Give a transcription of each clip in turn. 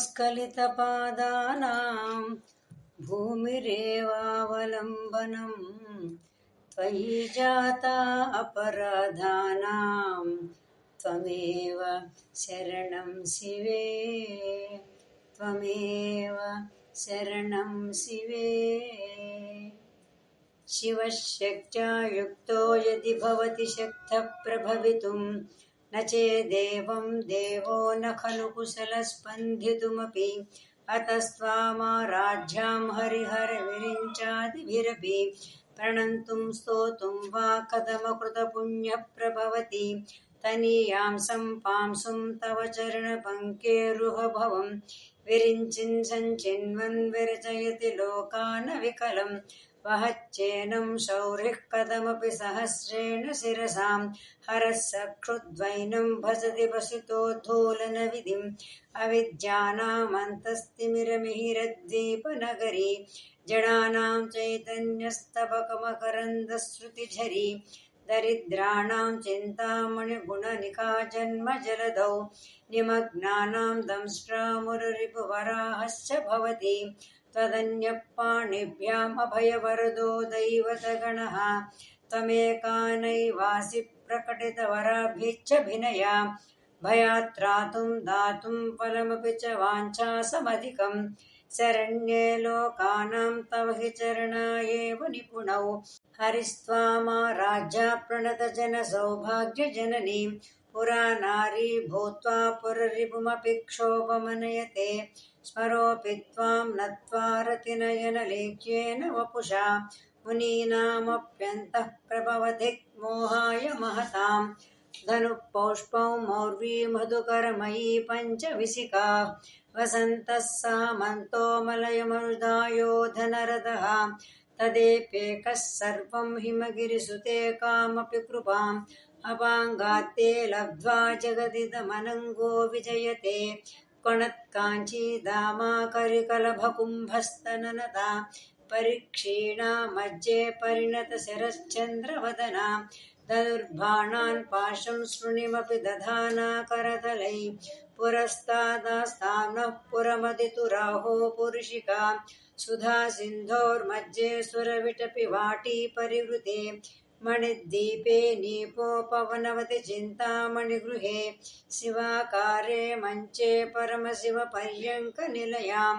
स्खलितपादानां भूमिरेवावलम्बनम् त्वयि जाता अपराधानां त्वमेव शरणं शिवे त्वमेव शरणं शिवे। शिवशक्त्या युक्तो यदि भवति शक्तः प्रभवितुं न चेदेवं देवो न खलु कुशलस्पन्दितुमपि अतस्त्वामाराध्यां हरिहरविरिञ्चादिभिरपि प्रणन्तुं स्तोतुं वा कथमकृतपुण्यः प्रभवति तनीयां सम्पांसुं तव चरणपङ्केरुहभवं विरिञ्चिन् सञ्चिन्वन् विरचयति लोकानविकलं वहच्चेनं शौरिः कथमपि सहस्रेण शिरसां हरः सक्षुद्वैनं भजति वसितोद्धूलनविधिम् अविद्यानामन्तस्तिमिरमिहिरद्वीपनगरी जडानां चैतन्यस्तबकमकरन्दश्रुतिझरी दरिद्राणां चिन्तामणिगुणनिका जन्मजलधौ निमग्नानां दंष्ट्रामुररिपुवराहश्च भवति त्वदन्यपाणिभ्याम् अभयवरदो दैवतगणः त्वमेका नैवासि प्रकटितवराभिश्च भिनया भयात्त्रातुं दातुं फलमपि च वाञ्छासमधिकम् शरण्ये लोकानां तव हि चरणायेव निपुणौ हरिस्त्वामाराध्या प्रणतजनसौभाग्यजननी पुरा नारी भूत्वा पुररिपुमपि क्षोभमनयते स्मरोऽपि त्वां नत्वा रतिनयनलेख्येन वपुषा मुनीनामप्यन्तः प्रभवधिक् मोहाय महतां धनुःपौष्पौ मौर्वी मधुकरमयी पञ्चविशिखा वसन्तः सामन्तो मलयमरुदायो धनरथः तदेप्येकः सर्वं हिमगिरिसुते कामपि कृपाम् अपाङ्गात्ते लब्ध्वा जगदिदमनङ्गो विजयते कणत्काञ्चीदामा करिकलभकुम्भस्तननता परिक्षीणा मध्ये परिणतशिरश्चन्द्रवदना धनुर्बाणान् पाशं शृणिमपि दधाना करतलै पुरस्तादास्ताम्नः पुरमदितुराहो पुरुषिका सुधा सिन्धोर्मध्ये सुरविटपि वाटी परिवृते मणिद्वीपे नीपोपवनवति चिन्तामणिगृहे शिवाकारे मञ्चे परमशिवपर्यङ्कनिलयां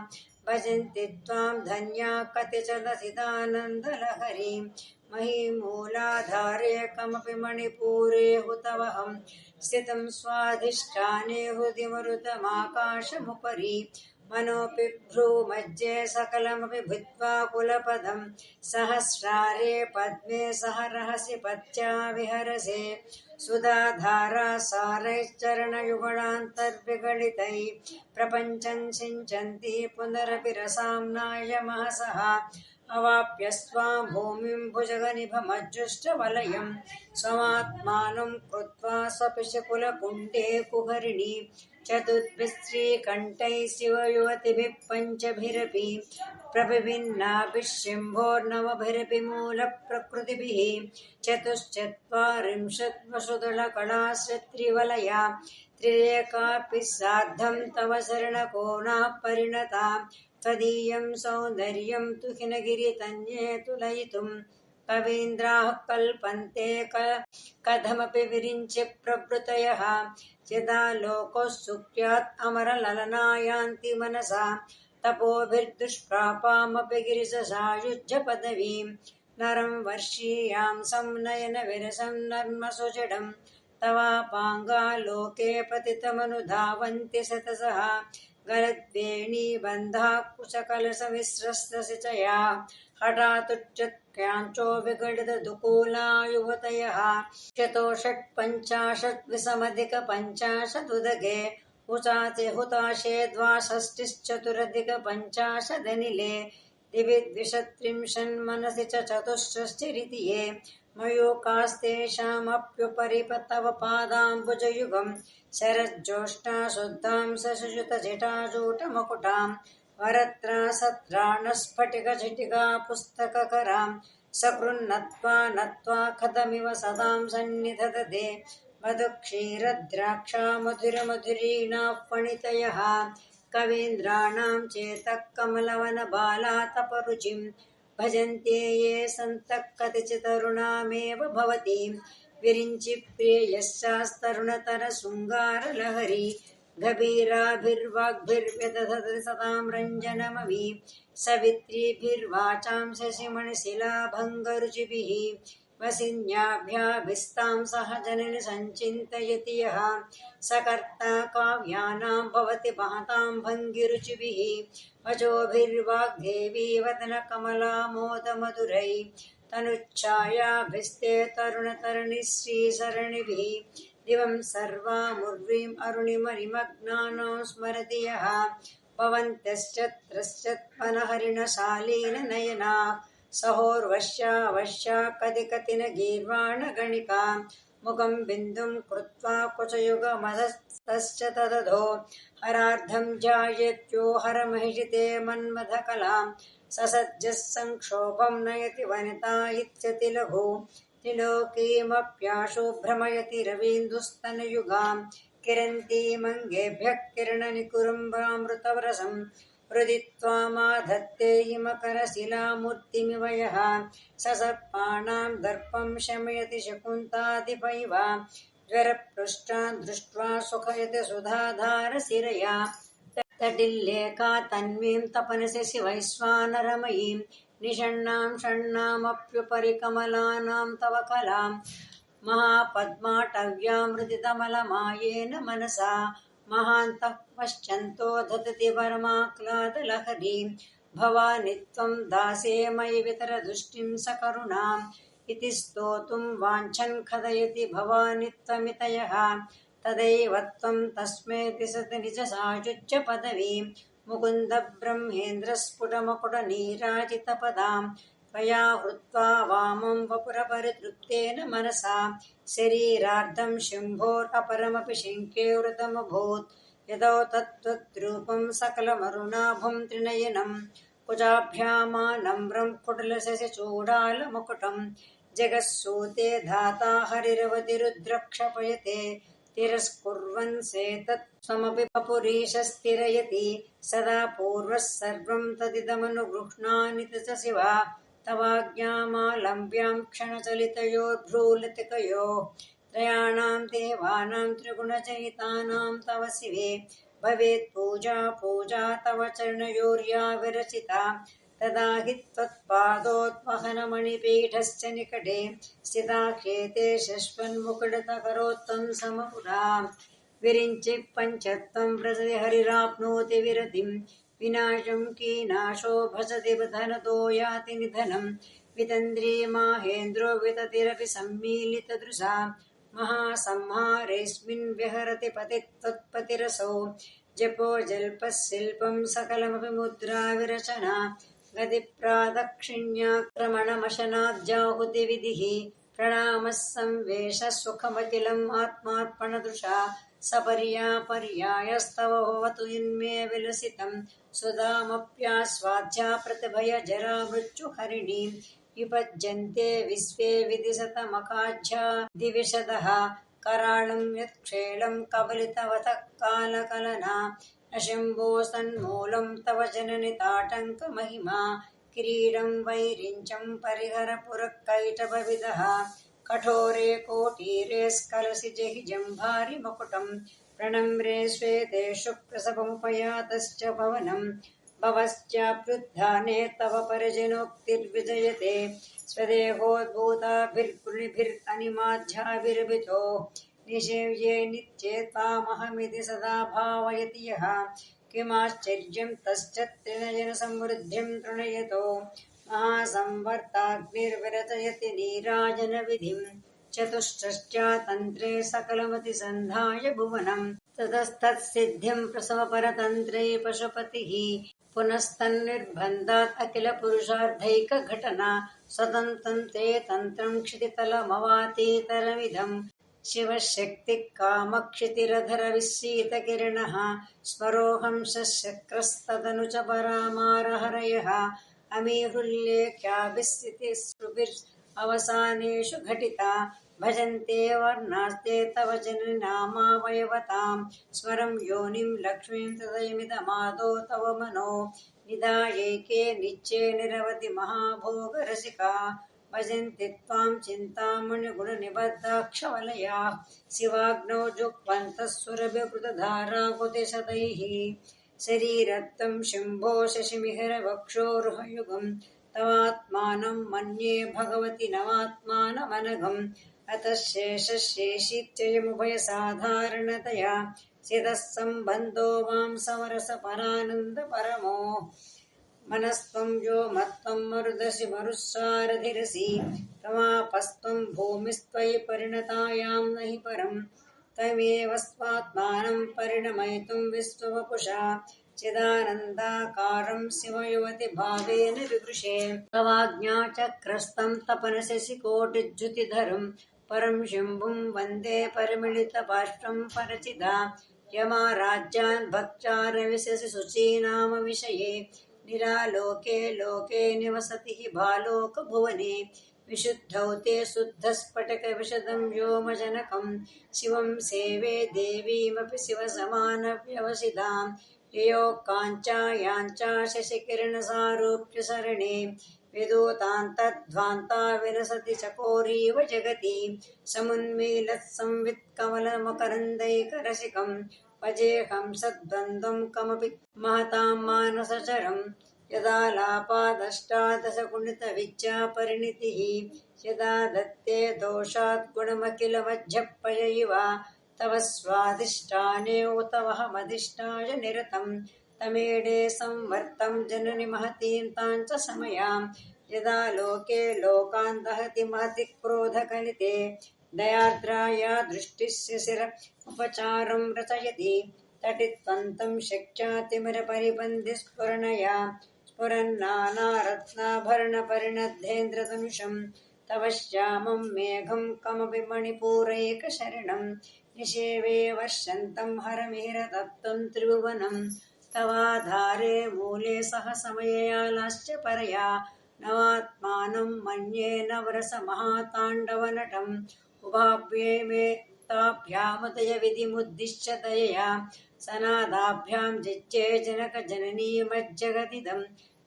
भजन्ति त्वां धन्या कतिचलसितानन्दलहरीं महीमूलाधारे कमपि मणिपूरे हुतवहं स्थितं स्वाधिष्ठाने हृदि मरुतमाकाशमुपरि मनोऽपि भ्रूमध्ये सकलमपि भूत्वा कुलपदं सहस्रारे पद्मे सह रहसि पत्या विहरसे सुधाधारा सारैश्चरणयुगणान्तर्विगलितैः प्रपञ्चं सिञ्चन्ति पुनरपि रसाम्नाय महसः अवाप्यस्त्वां भूमिं भुजगनिभमज्जुष्टवलयं स्वमात्मानं कृत्वा स्वपिशकुलकुण्डे कुहरिणी चतुर्भिस्त्रीकण्ठैः शिवयुवतिभिः पञ्चभिरपि प्रभिन्नाभिः शम्भोर्नवभिरपि मूलप्रकृतिभिः चतुश्चत्वारिंशत् वसुदलकलाश्रित्रिवलया त्रिरेकापि सार्धं तव शरणकोणाः परिणता त्वदीयं सौन्दर्यं तु हिनगिरितन्ये तुलयितुं कवीन्द्राः कल्पन्ते कथमपि विरिञ्चि प्रभृतयः यदा लोकोः सुख्यात् अमरललनायान्ति मनसा तपोभिर्दुष्प्रापामपि गिरिशसायुज्य पदवीं नरं वर्षीयां संनयन विरसं नर्मसुजडं तवापाङ्गा लोके पतितमनुधावन्ति शतसः गलद्वेणीबन्धा कुशकलशमिश्रस्तसिचया हठातुच्चत्क्राञ्चो विगलितदुकूला युवतयः शतोषट्पञ्चाशत् विषमधिकपञ्चाशदुदगे हुताशे द्वाषष्टिश्चतुरधिकपञ्चाशदनिले दिवि द्विषत्रिंशन्मनसि च चतुष्षष्टिरिति ये मयूकास्तेषामप्युपरि तव पादाम्बुजयुगम् शरज्योत्स्ना शुद्धां सशुजुतजटाजूटमकुटां वरत्रासत्राणस्फटिकझटिका पुस्तककरां सकृन्नत्वा नत्वा कथमिव सदां सन्निधदते मधुक्षीरद्राक्षा मधुरमधुरीणाः फणितयः कवीन्द्राणां चेतः कमलवनबालातपरुचिं भजन्ते ये सन्तः कतिचितरुणामेव भवतीं विरिञ्चि प्रियश्चास्तरुणतरशृङ्गारलहरी गभीराभिर्वाग्भिर्व्यदधति सतां रञ्जनमवी सवित्रीभिर्वाचां शशिमणिशिलाभङ्गरुचिभिः वसिन्याभ्याभिस्तां सह जननि सञ्चिन्तयति यः स कर्ता काव्यानां भवति महतां भङ्गिरुचिभिः वचोभिर्वाग्देवी वदनकमलामोदमधुरै तनुच्छायाभिस्ते तरुणतरणिः श्रीसरणिभिः दिवं सर्वामुर्वीम् अरुणिमनिमग्नानां स्मरति यः भवन्तश्चत्रश्चत्मनहरिणशालीननयना सहोर्वश्या कदिकतिन गीर्वाणगणिका मुखं बिन्दुं कृत्वा कुचयुगमधस्तश्च तदधो हरार्धं ध्यायेत्यो हरमहिषिते मन्मथकलां ससज्जः संक्षोभं नयति वनिता इत्यति लघु त्रिलोकीमप्याशु भ्रमयति रवीन्दुस्तनयुगां किरन्तीमङ्गेभ्यः किरणनिकुरुम्बामृतरसं हृदि त्वामाधत्ते हिमकरशिलामूर्तिमिव यः ससर्पाणां दर्पं शमयति शकुन्तादिपैव ज्वरपृष्ठान् दृष्ट्वा सुखयति सुधाधारशिरया तटिल्लेखा तन्वीं तपनसि शिवैश्वानरमयीं निषण्णां षण्णामप्युपरि कमलानां तव कलां महापद्माटव्यामृतितमलमायेन मनसा महान्तः पश्यन्तो धतति परमाह्लादलहरीं भवानि त्वं दासे मयि वितरदृष्टिं सकरुणाम् इति स्तोतुं वाञ्छन् खदयति भवानि त्वमितयः तदैव त्वं तस्मै दिशति निजसायुज्य पदवीं मुकुन्द ब्रह्मेन्द्रस्फुटमकुटनीराजितपदां त्वया हृत्वा वामं वपुरपरितृप्तेन मनसा शरीरार्धं शम्भोरपरमपि शङ्के वृतमभूत् यदौ तत्त्वद्रूपं सकलमरुणाभं त्रिनयनं कुजाभ्यामानम्रं कुटलशशिचूडालमुकुटं जगत्सूते धाता हरिरवतिरुद्रक्षपयते तिरस्कुर्वन् सेतत् स्वमपि वपुरीशस्तिरयति सदा पूर्वः सर्वं तदिदमनुगृह्णानि च शिवा तवाज्ञामालम्ब्यां क्षणचलितयोर्भ्रूलतिकयोः त्रयाणां देवानां त्रिगुणचयितानां तव शिवे भवेत् पूजा तव चरणयोर्या विरचिता तदा हि त्वत्पादोद्वहनमणिपीठस्य निकटे स्थिता ह्येते शश्वन्मुकुटतकरोत्तं समपुराम् विरिञ्चि पञ्चत्वं व्रजति हरिराप्नोति विरतिं विनाशं कीनाशो भजति धनतो याति निधनं वितन्द्री माहेन्द्रो विततिरपि सम्मीलितदृशा महासंहारेऽस्मिन् विहरति पतित्वत्पतिरसौ जपो जल्पः शिल्पं सकलमपि मुद्रा विरचना गतिप्रादक्षिण्याक्रमणमशनाद्याहुतिविधिः प्रणामः संवेशः सुखमखिलम् आत्मार्पणदृशा सपर्यापर्यायस्तव भवतु यन्मे विलसितं सुधामप्यास्वाद्या प्रतिभय जरा मृत्युहरिणीं विपज्यन्ते विश्वे विदिशतमकाज्या दिविशदः कराळं यत्क्षेळं कबलितवतः कालकलना न शम्भो सन्मूलं तव जननि ताटङ्कमहिमा किरीटं वैरिञ्चं परिहर पुरःकैटभविदः कठोरे कोटीरे स्खलसि जहि जम्भारि मकुटं प्रणम्रे श्वेते शुक्रसभमुपयातश्च भवनं भवश्चाप्युत्थाने तव परिजनोक्तिर्विजयते स्वदेहोद्भूताभिर्गुणिभिरनिमाध्याभिरभितो निषेव्ये नित्ये त्वामहमिति सदा भावयति यः किमाश्चर्यं तश्च त्रिनयनसमृद्धिं तृणयतो महासंवर्ताग्निर्विरचयति नीराजनविधिं चतुष्षष्ट्या सकलमतिसन्धाय भुवनं ततस्तत्सिद्धिं प्रसवपरतन्त्रे पशुपतिः पुनस्तन्निर्बन्धात् अखिलपुरुषार्थैकघटना स्वतन्त्रं ते तन्त्रं क्षितितलमवातीतरमिदं शिवशक्तिः कामक्षितिरधरविश्रीतकिरणः स्मरोऽहंसशक्रस्तदनु च परामारहरयः अमीहृल्लेख्याभिस्थितिस्पृभिरवसानेषु घटिता भजन्ते वर्णास्ते तव जननामावयवतां स्वरं योनिं लक्ष्मीं तदयमिदमादौ तव मनो निधायैके नित्ये निरवधि महाभोगरसिका भजन्ति त्वां चिन्तामणिगुणनिबद्धाक्षवलयाः शिवाग्नौ जुह्वन्तः सुरभिकृतधाराकुतिशतैः शरीरत्वं शम्भो शशिमिहिरवक्षोरुहयुगं तवात्मानं मन्ये भगवति नवात्मानमनघम् अतः शेषशेषित्ययमुभयसाधारणतया स्थितः सम्बन्धो मां समरसपरानन्दपरमो मनस्त्वं यो मत्त्वं मरुदसि मरुत्सारथिरसि रमापस्त्वं भूमिस्त्वयि परिणतायां नहि परम् त्वमेव स्वात्मानं परिणमयितुं विश्ववपुषा चिदानन्दाकारं शिवयुवति भावेन विवृशे तवाज्ञाचक्रस्तं तपनशशिकोटिज्युतिधरं परं शम्भुं वन्दे परिमिलितबाष्पं परचिदा यमाराज्यान् भक्त्यारविशसि शुचीनाम विषये निरालोके लोके निवसति हि भालोकभुवने विशुद्धौ ते शुद्धस्फटिकविशदं व्योमजनकं शिवं सेवे देवीमपि शिवसमानव्यवसितां ययो काञ्चायाञ्चा शशिकिरणसारूप्य शरणे विदूतान्तध्वान्ता विलसति चकोरीव जगति समुन्मीलत्संवित्कमलमकरन्दैकरसिकं भजेऽहं सद्वन्द्वं कमपि महतां मानसचरम् यदालापादष्टादशगुणितविद्यापरिणतिः यदा दत्ते दोषात् गुणमखिलमध्यपय इव तव स्वाधिष्ठाने उत वहमधिष्ठाय निरतं तमेडे संवर्तं जननि महतीं तां च समयां यदा लोके लोकान् दहति महति क्रोधकलिते दयार्द्राया दृष्टिः शिशिर उपचारं रचयति तटित्वन्तं शक्त्यातिमिरपरिबन्धिस्फुरणया स्फुरन्नानारत्नाभरणपरिणद्धेन्द्रधनुषं तव श्यामं मेघं कमपि मणिपूरैकशरणं निषेवे वर्षन्तं हरमिहिरतप्तं त्रिभुवनं तवाधारे मूले सह समययालाश्च परया नवात्मानं मन्ये नवरसमहाताण्डवनटम् उभाभ्ये मे ताभ्यामुदय विधिमुद्दिश्य दयया सनादाभ्यां जिज्ञे जनकजननीमज्जगदिदं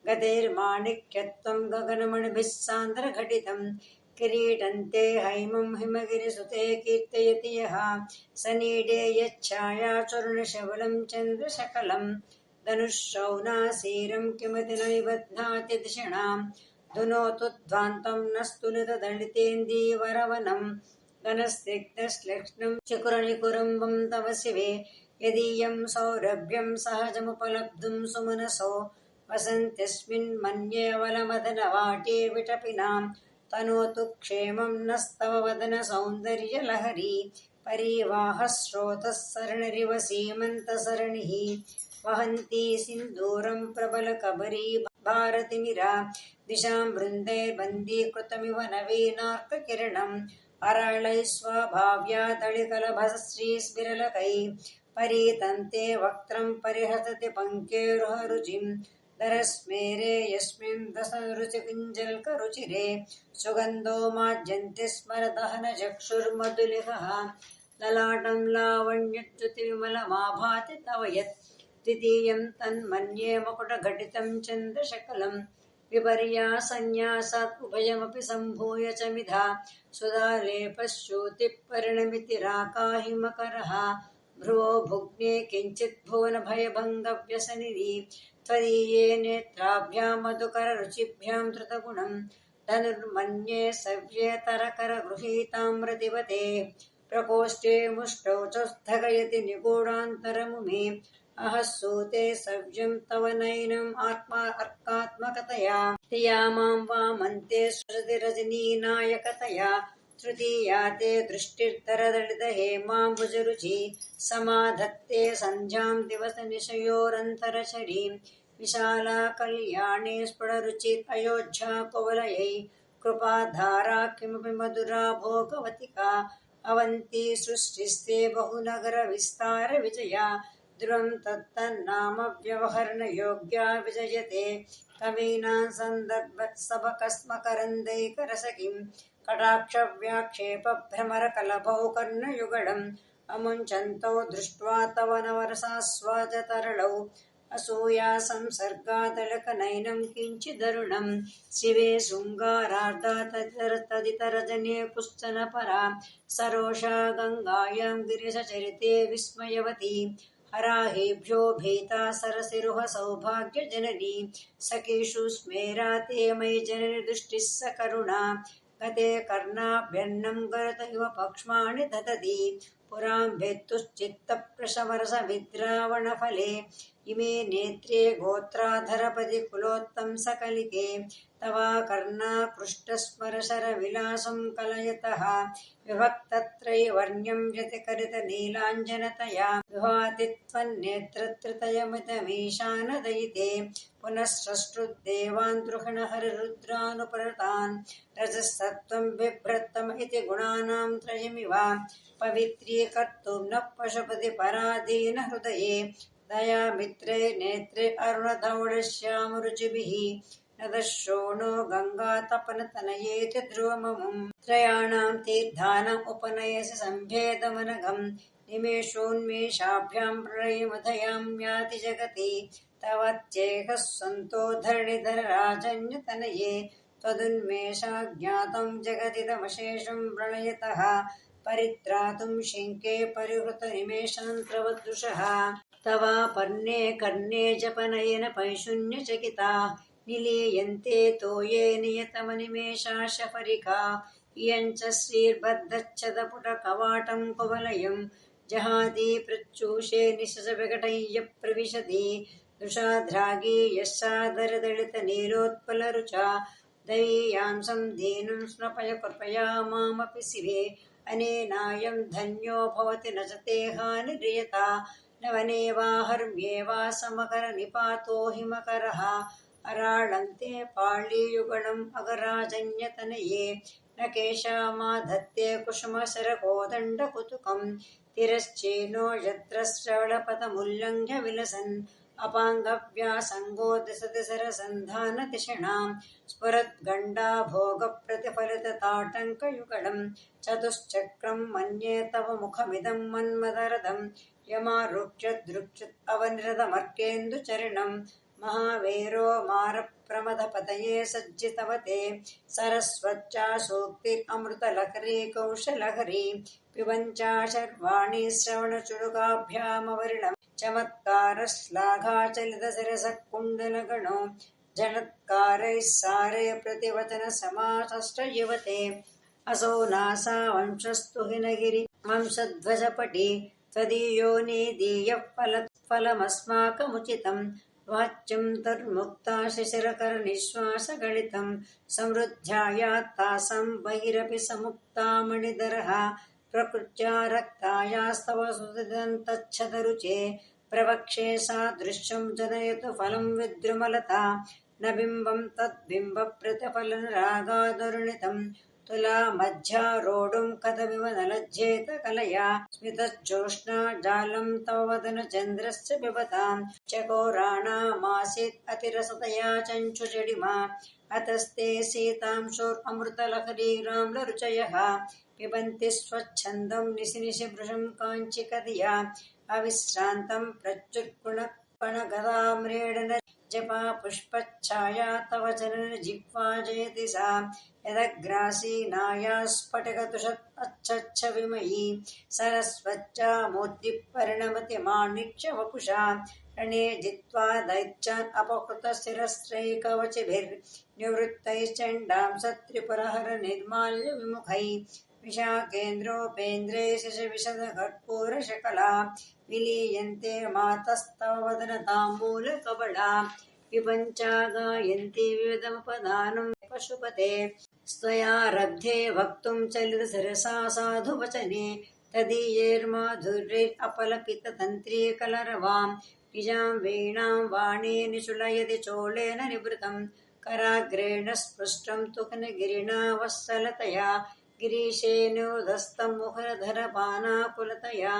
गतेर्माणिक्यत्वं गगनमणिभिः सान्द्रघटितं किरीटन्ते हैमं हिमगिरिसुते कीर्तयति यः सनीडे यच्छायाचूर्णशबलं चन्द्रशकलं धनुःशौनासीरं किमति न निबध्नाति दिषणां धुनोतु ध्वान्तं न स्तुलितदलितेन्दीवरवनं घनस्निग्धश्लेक्ष्णं चिकुरनिकुरम्बं तव शिवे यदीयं सौरभ्यं सहजमुपलब्धुं सुमनसो वसन्त्यस्मिन् मन्ये अवलमदनवाटे विटपिनां तनोतु क्षेमं नस्तव वदन सौन्दर्यलहरी परिवाहस्रोतः सरणिरिव सीमन्तसरणिः वहन्ती सिन्दूरं प्रबलकबरी भारतिमिरा दिशां वृन्दैर्बन्दीकृतमिव नवीनार्ककिरणम् अरळैः स्वभाव्या तळिकलभश्रीस्विरलकैः परीतन्ते वक्त्रं परिहसति पङ्केरुहरुचिं दरस्मेरे यस्मिन् दशरुचिकुञ्जल्करुचिरे सुगन्धो माज्यन्ति स्मरदहनचक्षुर्मधुलिहः ललाटं लावण्यच्युतिविमलमाभाति तव यत् द्वितीयं तन्मन्ये मकुटघटितं चन्द्रशकलं विपर्यासन्न्यासात् उभयमपि सम्भूय च मिधा सुधालेपश्च्युतिः परिणमितिराकाहिमकरः भ्रुवो भुग्ने किञ्चित् भुवनभयभङ्गव्यसनिनि त्वदीये नेत्राभ्यां मधुकररुचिभ्यां धृतगुणं धनुर्मन्ये सव्येतरकरगृहीताम्रतिवते प्रकोष्ठे मुष्टौ च स्थगयति निगूढान्तरमुमे अहः सूते सव्यं तव नयनम् अर्कात्मकतया तिया मां वामन्ते सुरतिरजनीनायकतया तृतीया ते दृष्टिर्दरदलितहेमाम्बुजरुचि समाधत्ते सन्ध्यां दिवसनिशयोरन्तरचरीं विशाला कल्याणे स्फुटरुचिरयोध्या कुवलयै कृपाधारा किमपि मधुरा भोगवतिका अवन्ती सृष्टिस्ते बहुनगरविस्तारविजया ध्रुवं तत्तन्नाम व्यवहरणयोग्या विजयते कवीनां सन्दर्भत्सभकस्मकरन्दैकरसखीं कटाक्षव्याक्षेपभ्रमरकलभौ कर्णयुगळम् अमुञ्चन्तौ दृष्ट्वा तव नवरसास्वादतरलौ असूया संसर्गादलकनयनं किञ्चिदरुणं शिवे शृङ्गारार्धा तदितरजने पुस्तनपरा सरोषा गङ्गायां गिरिशचरिते विस्मयवती हराहेभ्यो भीता सरसिरुह सौभाग्यजननी सखीषु स्मेरा ते मयि जननि दृष्टिः सकरुणा गते कर्णाभ्यन्नं गरत इव पक्ष्माणि ददति पुराम्भेत्तुश्चित्तप्रशमरसविद्रावणफले इमे नेत्रे गोत्राधरपदि कुलोत्तंसकलिके तवा कर्णाकृष्टस्मरशरविलासं कलयतः विभक्तत्रैवर्ण्यं व्यतिकरितनीलाञ्जनतया विभाति त्वन्नेत्रत्रितयमिदमीशानदयिते पुनः सृष्टुर्देवान् द्रुहिणहरिरुद्रानुपरतान् रजसत्त्वं बिभ्रत्तम इति गुणानां त्रयमिव पवित्रीकर्तुं नः पशुपति पराधीन हृदये दयामित्रे नेत्रे अरुणधवलश्यामरुचिभिः नदशोणो गङ्गातपनतनयेति ध्रुवममुम् त्रयाणां तीर्थानाम् उपनयसि सम्भेदमनघम् निमेषोन्मेषाभ्यां प्रलयमुदयां याति जगति तवत्येकः सन्तो धरणिधरराजन्यतनये त्वदुन्मेषाज्ञातं जगदिदमशेषं प्रणयतः परित्रातुं शिङ्के परिहृतनिमेषान्त्रवदृशः तवापर्णे कर्णे जपनयन पैशून्यचकिता निलीयन्ते तोये नियतमनिमेषाशफरिका इयञ्च श्रीर्बद्धच्छदपुटकवाटं कुवलयं जहाति प्रच्यूषे निशसविकटय्य प्रविशति दृशाद्रागी यस्सादरदलितनीलोत्पलरुचा दयीयांसं दीनं स्नपय कृपया मामपि शिवे अनेनायं धन्यो भवति न च ते हानिर्यता न वनेवाहर्म्येवा समकरनिपातो हिमकरः अराळं ते पाळीयुगणम् अगराजन्यतनये न केशामाधत्ते कुसुमशरकोदण्डकुतुकं तिरश्चेनो यत्र श्रवणपथमुल्लङ्घ्य विलसन् अपाङ्गव्यासङ्गो दिशति सरसन्धानतिषिणां स्फुरद्गण्डा भोगप्रतिफलितताटङ्कयुगळं चतुश्चक्रं मन्ये तव मुखमिदं मन्मदरदं यमारुक्ष्यद्रुक्ष्यत् अवनिरतमर्केन्दुचरिणं महावीरो मारप्रमथपतये सज्जितवते सरस्वत्या सूक्तिरमृतलहरी कौशलहरी पिबञ्चा शर्वाणि श्रवणचुरुकाभ्यामवरिणम् चमत्कारश्लाघाचलितशिरसः कुण्डलगणो जनत्कारैः सारे प्रतिवचनसमासष्टयुवते असौ नासा वंशस्तु हिनगिरि वंशध्वजपटी त्वदीयो नेदीयः फलमस्माकमुचितं वाच्यं तन्मुक्ता शिशिरकरनिःश्वासगलितं समृद्ध्यायात्तासां बहिरपि समुक्ता मणिधरः प्रकृत्या रक्तायास्तव सुदन्तच्छदरुचे प्रवक्षे सादृश्यं जनयतु फलं विद्रुमलता न बिम्बं तद्बिम्बप्रतिफलनरागादरुणितं तुलामध्यारोढुं कथमिव न लज्जेत कलया स्मितज्योत्स्ना जालं तव वदनचन्द्रस्य पिबतां चकोराणामासीत् अतिरसतया चञ्चुचडिमा अतस्ते सीतांशोरमृतलहरीराम्लरुचयः पिबन्ति स्वच्छन्दं निशि निशि भृशं काञ्चिकधिया अविश्रान्तं प्रच्युत्कुणकणगदाम्रेडन जपा पुष्पच्छाया तव जननजिह्वा जयति सा यदग्रासीनाया स्फटिकतुषच्छविमयी सरस्वत्या मूर्तिपरिणमति माणिक्यवपुषा रणे जित्वा दैत्यान् अपहृतशिरस्त्रैकवचभिर्निवृत्तैश्चण्डां सत्रिपुरहरनिर्माल्यविमुखैः विशाखेन्द्रोपेन्द्रे शशविशदकर्पूरशकला विलीयन्ते मातस्तव वदनताम्बूलकबला पिबञ्चा गायन्ति विविधमुपदानं पशुपते स्वयारब्धे वक्तुं चलितशिरसा साधुवचने तदीयैर्माधुर्यैरपलपिततन्त्रीकलरवां निजां वीणां वाणे निशुलयति चोळेन निवृतं कराग्रेण स्पृष्टं तुकनगिरिणा वत्सलतया गिरीशेनोदस्तं मुखरधरपानाकुलतया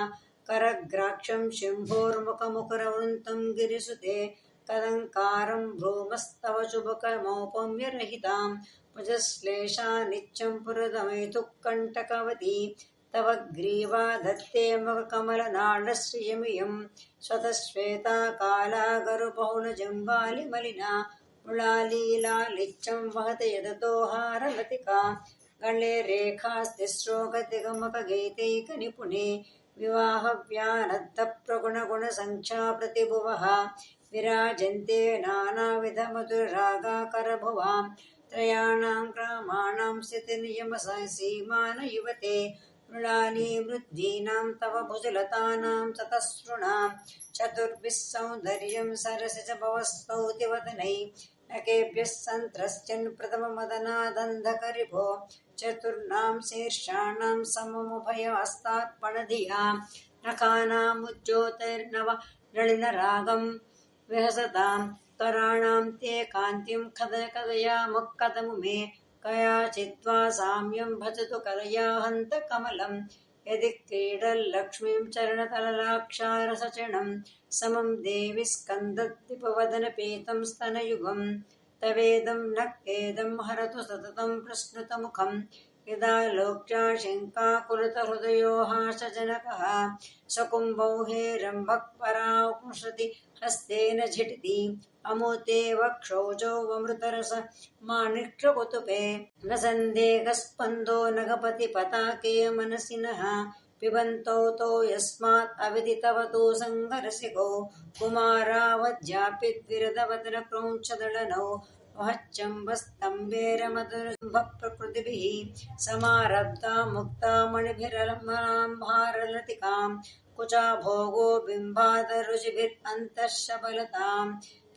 करग्राक्षं शिम्भोर्मुखमुखरवृन्तं गिरिसुते कदङ्कारं भ्रूमस्तव चुबकमौपम्यरहितां भुजश्लेषा नित्यं पुरदमैतुः कण्टकवती तव ग्रीवा धत्ते मुखकमलनाडश्रियमियं स्वतश्वेता काला गरुबहुलजम्बालिमलिना मृळालीलालित्यं वहति यदतो हारलतिका गले रेखास्तिस्रो गतिगमकगीतैकनिपुणे विवाहव्यानद्धप्रगुणगुणसङ्ख्या प्रतिभुवः विराजन्ते नानाविधमधुररागाकरभुवां त्रयाणां ग्रामाणां स्थितिनियमसीमानयुवते मृळालीमृद्धीनां तव भुजलतानां चतस्रुणां चतुर्भिः सौन्दर्यं सरसिज भवस्तौतिवदनै नकेभ्यः सन्त्रस्यन् प्रथममदनादन्धकरिभो चतुर्णां शीर्षाणां सममुभयहस्तात्पणधिया नखानामुज्ज्योतिर्नव नलिनरागं विहसतां कराणां ते कान्तिं कदयामुः कदमुमे कयाचिद्वा साम्यं भजतु कलया हन्त कमलं यदि क्रीडल्लक्ष्मीं चरणतललाक्षारसचणं समं देवि स्कन्दद्विपवदनपीतं स्तनयुगं तवेदं न खेदं हरतु सततं प्रस्नुतमुखं यदा लोक्याशङ्काकुलितहृदयो हासजनकः सकुम्भौ हेरम्भः परापुंसति हस्तेन झटिति अमुते वक्षोजौ अमृतरस माणिक्यकुतुपे न सन्देहस्पन्दो नगपति पताके मनसिनः पिबन्तौ तौ यस्मात् अविदितवतो सङ्गरसिकौ कुमारावज्यापिद्विरदवदनक्रौञ्चदळनौ वहच्चम्बस्तम्बेरमधुरम्भप्रकृतिभिः समारब्धा मुक्ता मणिभिरलम्भारलतिकां कुचा भोगो बिम्बादरुचिभिरन्तःशबलतां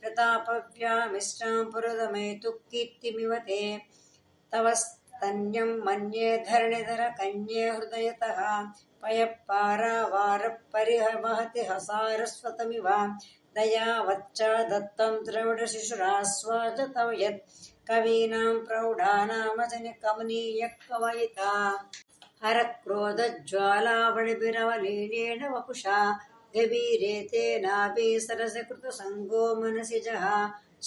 प्रतापव्यामिष्टां पुरदमैतुः कीर्तिमिव ते तव स्तन्यं मन्ये धरणिधरकन्ये हृदयतः पयःपारावारः परिहवहति हसारस्वतमिव दयावच्चा दत्तं द्रविडशिशुरास्वाद तव यत् कवीनां प्रौढानामजनिकमनीयः कवयिता हरक्रोधज्वालावलिभिरवलीलेन वपुषा गभीरे तेनाभि सरसि कृतसङ्गो मनसिजः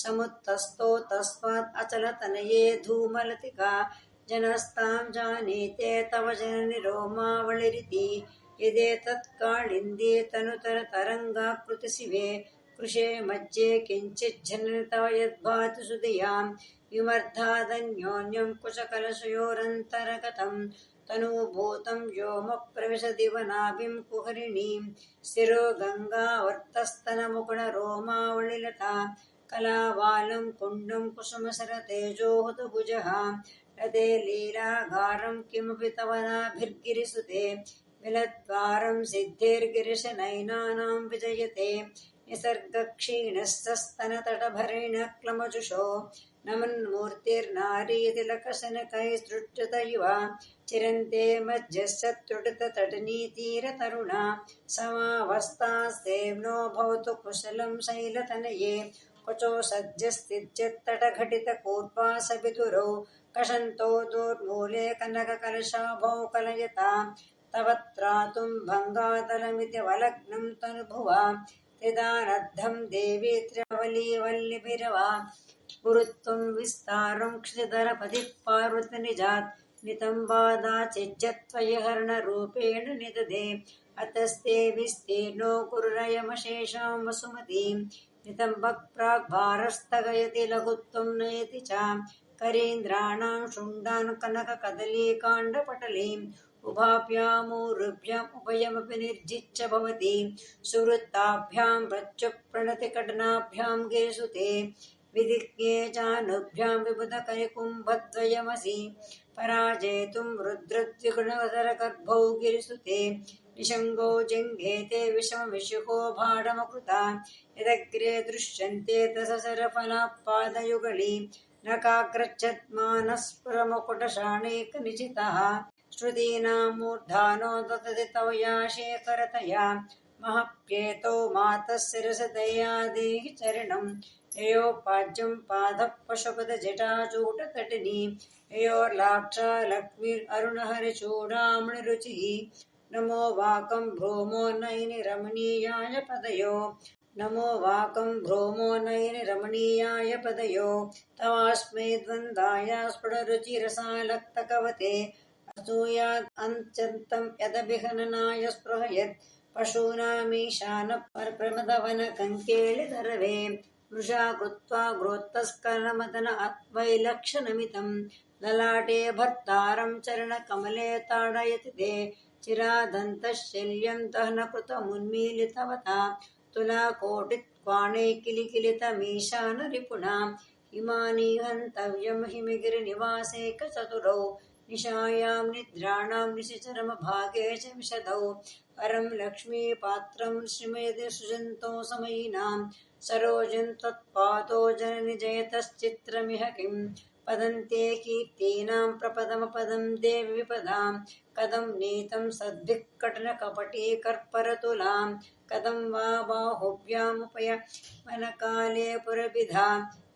समुत्थस्थो तस्मात् अचलतनये धूमलतिका जनस्तां जानीते तव जननि रोमावलिरिति यदेतत्काळिन्दे तनुतरतरङ्गाकृतिशिवे कृशे मज्जे किञ्चिज्जननि तव यद्भाति सुधियां विमर्धादन्योन्यं कुचकलशयोरन्तरगतं तनूभूतं व्योमप्रविशदिवनाभिं कुहरिणीं शिरो गङ्गावर्तस्तनमुकुणरोमावलिलता कलावालं कुण्डं कुसुमसरतेजोहुतभुजः रते लीलागारं किमपि तव नाभिर्गिरिसुते विलद्वारं सिद्धिर्गिरिशनयनानां विजयते निसर्गक्षीणस्तस्तनतटभरेण क्लमजुषो नमन्मूर्तिर्नारीतिलकशनकैस्तृट्यत इव चिरन्ते मध्यश्चत्रुटिततटनीतीरतरुणा समावस्थास्तेम्नो भवतु कुशलं शैलतनये क्वचो सद्यस्थित्यत्तटघटितकूर्पासपितुरौ कषन्तौ दूर्मूले कनककलशाभौ कलयता तव त्रातुं भङ्गातलमिति वलग्नं तनुभुवा त्रिदानद्धं देवी त्र्यवलीवल्लिभिरवा गुरुत्वं विस्तारं क्षितिधरपतिः पार्वतीनिजात् नितम्बादाचिज्यत्वयि हरणरूपेण निदधे अतस्ते विस्तीर्णो गुरुरयमशेषां वसुमतीं नितम्बः प्राग्भारस्तगयति लघुत्वं नयति च करीन्द्राणां शुण्डान् कनककदलीकाण्डपटलीम् उभाभ्यामूरुभ्याम् उभयमपि निर्जिच्य भवति सुवृत्ताभ्यां प्रत्युप्रणतिकटनाभ्यां गिरिसुते विधिज्ञे जानुभ्यां विबुधकैकुम्भद्वयमसि पराजेतुं रुद्रद्विगुणधरगर्भौ गिरिसुते निषङ्गो जङ्घेते विषमविशुको भाडमकृता यदग्रे दृश्यन्ते दशसरफलापादयुगळी नकाग्रच्छद्मानस्फुरमुकुटशाणैकनिचितः श्रुतीनां मूर्धानो ददति तव या शेखरतया महप्येतौ मातः शिरसि दया देहि चरणं ययोपाज्यं पादः पशुपदजटाचूटतटिनी ययोर्लाक्षा लक्ष्मीररुणहरिचूडामणिरुचिः नमो वाकं भ्रूमो नयनि रमणीयाय पदयो नमो वाकं भ्रोमो नयनि रमणीयाय पदयो तवास्मै द्वन्द्वाय स्फुटरुचिरसालक्तकवते असूयात् अत्यन्तं यदभिहननाय स्पृहयत् पशूनामीशानप्रमदवनकङ्केलिधरवे वृषा कृत्वा ग्रोत्तस्करमदन आत्मैलक्षणमितं ललाटे भर्तारं चरणकमले ताडयति ते चिरादन्तशल्यं दहनकृतमुन्मीलितवता तुलाकोटित्वाणैकिलिकिलितमीशानरिपुणा हिमानि हन्तव्यं हिमगिरिनिवासैकचतुरौ निशायां निद्राणां निशिचरमभागे च विशदौ परं लक्ष्मीपात्रं श्रीमयति सृजन्तो समयिनां सरोजं त्वत्पादो जननि जयतश्चित्रमिह किं पदन्ते कीर्तीनां प्रपदमपदं देवि विपदां कदं नीतं सद्भिः कटनकपटीकर्परतुलां कदं वा बाहुभ्यामुपयमनकाले पुरभिधा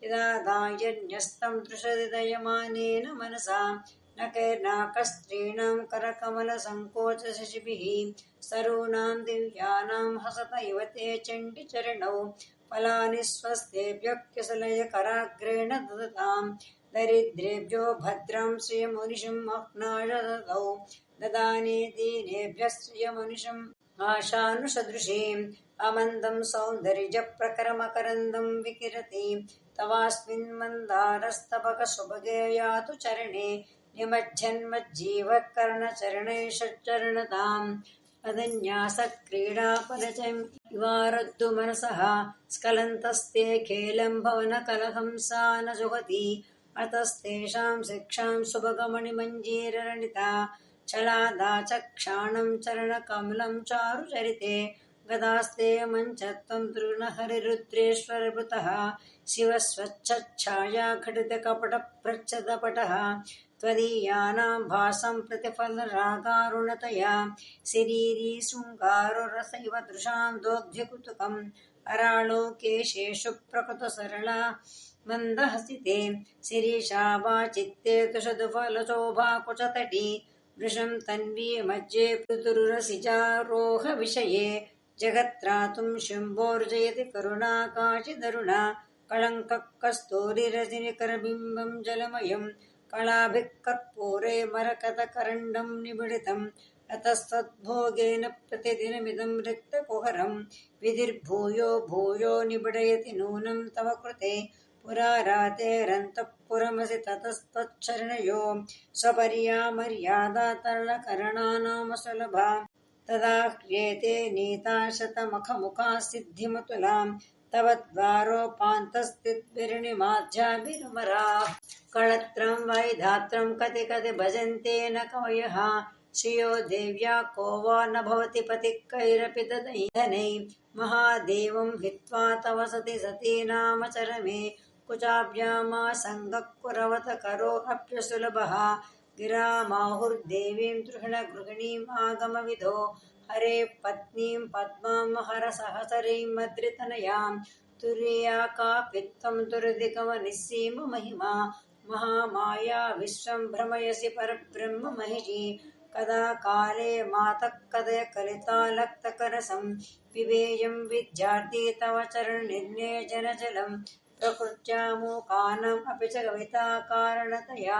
यदादायन्यस्तं दृशहृदयमानेन मनसा न कैर्नाकस्त्रीणां करकमलसङ्कोचशशिभिः सरूणां दिव्यानां हसत इव ते चण्डिचरणौ फलानि स्वस्तेभ्यः किसलयकराग्रेण ददतां दरिद्रेभ्यो भद्रां श्रियमुनिशं मह्नाय ददौ ददाने दीनेभ्यः श्रियमुनिशम् आशानुसदृशीम् अमन्दं सौन्दर्यप्रकरमकरन्दं विकिरति तवास्मिन् मन्दारस्तबकसुभगे यातु चरणे निमज्जन्मज्जीवः कर्णचरणे षच्चरणताम् अदन्यासक्रीडापदचम् इवारद्धु मनसः स्खलन्तस्ते खेलं भवनकलहंसा न जुहति अतस्तेषां शिक्षां सुभगमणिमञ्जीररणिता छलादा चक्षाणं चरणकमलं चारुचरिते गदास्ते मञ्चत्वं तृणहरिरुद्रेश्वरभृतः शिवस्वच्छच्छाया घटितकपटप्रच्छदपटः त्वदीयानां भासं प्रतिफलरागारुणतया शरीरी शृङ्गारोरसैव दृशां दोग्ध्यकुतुकम् अराळो केशेषु प्रकृतसरला मन्दहसिते शिरीषा वा चित्ते तुषदुफलशोभाकुचतटी वृषं तन्वी मज्जे पितुरुरसिजारोहविषये जगत्त्रातुं शम्भोर्जयति करुणाकाचिदरुणा कळङ्कः कस्तूरिरजनिकरबिम्बं जलमयं कलाभिः कर्पूरे मरकतकरण्डं निबिडितं रतस्तद्भोगेन प्रतिदिनमिदं रिक्तकुहरं विधिर्भूयो भूयो निबिडयति नूनं तव कृते पुरारातेरन्तःपुरमसि ततस्त्वच्चरणयो स्वपर्या मर्यादा तरलकरणानामसुलभा तदा ह्रियेते नीता शतमखमुखा सिद्धिमतुलां तव द्वारोपान्तस्थिद्भिर्निमाध्याभिरमराः कळत्रं वैधात्रं कति कति भजन्ते न कवयः श्रियो देव्या को वा न भवति पतिकैरपि धनैः महादेवं हित्वा तव सति सती नाम चरमे कुचाभ्यामासङ्गः कुरवत करोऽप्यसुलभः गिरामाहुर्देवीं तृष्णगृहिणीम् आगमविधो हरे पत्नीं पद्मां हरसहचरीं तुर्या कापि त्वं दुर्दिगमनिस्सीममहिमा महामाया विश्वं भ्रमयसि परब्रह्म महिषी कदा काले मातः कदय कलितालक्तकरसं पिबेयं विद्यार्थी तव चरणनिर्णेजनजलं प्रकृत्या मूकानाम् अपि च कविताकारणतया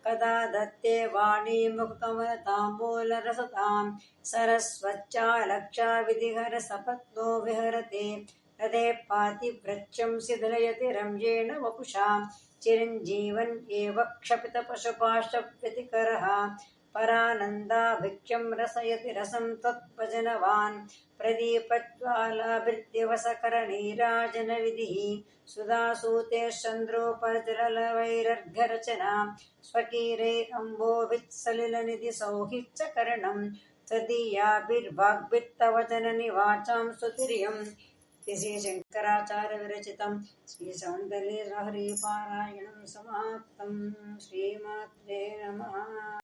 कदा दत्ते वाणी मुखकमलताम्बूलरसतां सरस्वत्या विधिहर सपत्नो विहरते रथे पातिव्रत्यं शिथिलयति रम्येण वपुषा चिरञ्जीवन् एव क्षपितपशुपाशव्यतिकरः परानन्दाभिख्यं रसयति रसं त्वद्भजनवान् प्रदीपज्वालाभिर्दिवसकरनीराजनविधिः सुधासूते चन्द्रोपजलवैरर्घ्यरचना स्वकीरैरम्बोभित्सलिलनिधिसौहित्यकरणं तदीयाभिर्वाग्भिस्तव जननि वाचां स्तुतिर्यम् श्री शंकराचार्य विरचितं श्री सौन्दर्यलहरी पारायणं समाप्तं श्रीमात्रे नमः।